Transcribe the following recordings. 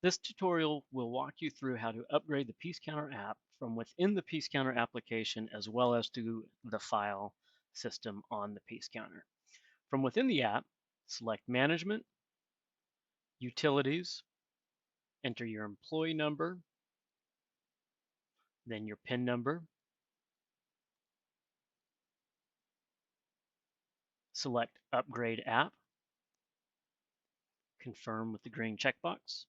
This tutorial will walk you through how to upgrade the PieceCounter app from within the PieceCounter application as well as to the file system on the PieceCounter. From within the app, select Management, Utilities, enter your employee number, then your PIN number. Select Upgrade App, confirm with the green checkbox.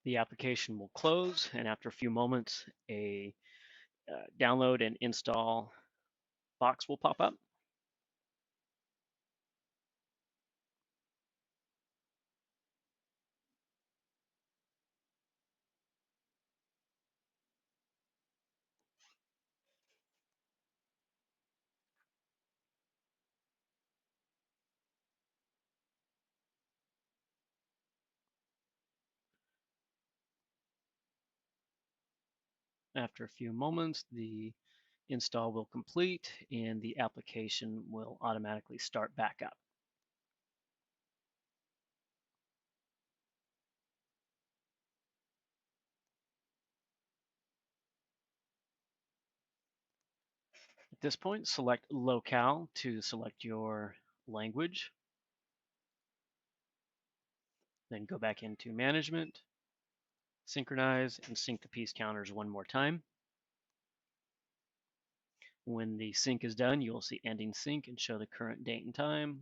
The application will close, and after a few moments, a download and install box will pop up. After a few moments, the install will complete and the application will automatically start back up. At this point, select Locale to select your language. Then go back into Management, Synchronize, and sync the PieceCounters one more time. When the sync is done, you'll see Ending Sync and show the current date and time.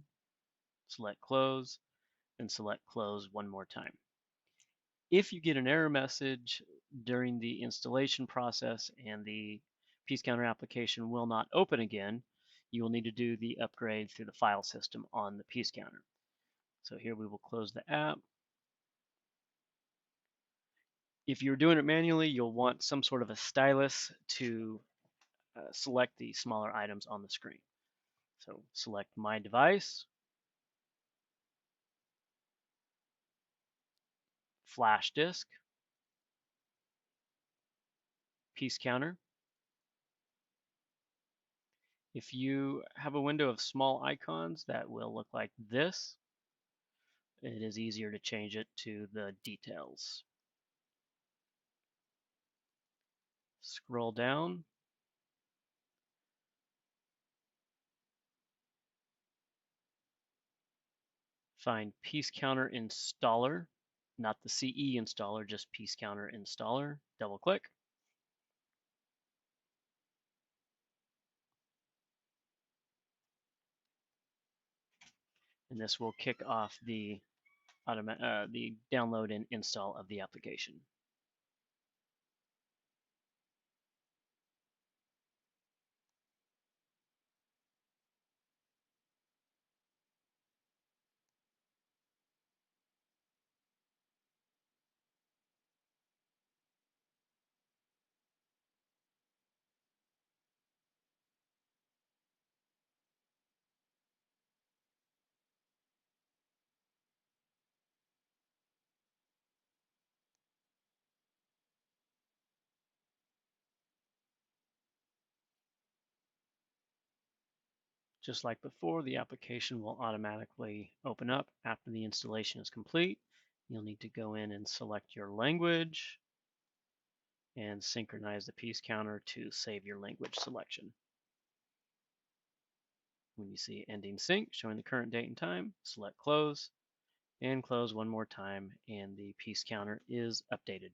Select Close, and select Close one more time. If you get an error message during the installation process and the PieceCounter application will not open again, you will need to do the upgrade through the file system on the PieceCounter. So here we will close the app. If you're doing it manually, you'll want some sort of a stylus to select the smaller items on the screen. So select My Device, Flash Disk, PieceCounter. If you have a window of small icons that will look like this, it is easier to change it to the details. Scroll down. Find PieceCounter Installer, not the CE installer, just PieceCounter Installer. Double click. And this will kick off the download and install of the application. Just like before, the application will automatically open up after the installation is complete. You'll need to go in and select your language and synchronize the PieceCounter to save your language selection. When you see Ending Sync showing the current date and time, select Close and close one more time, and the PieceCounter is updated.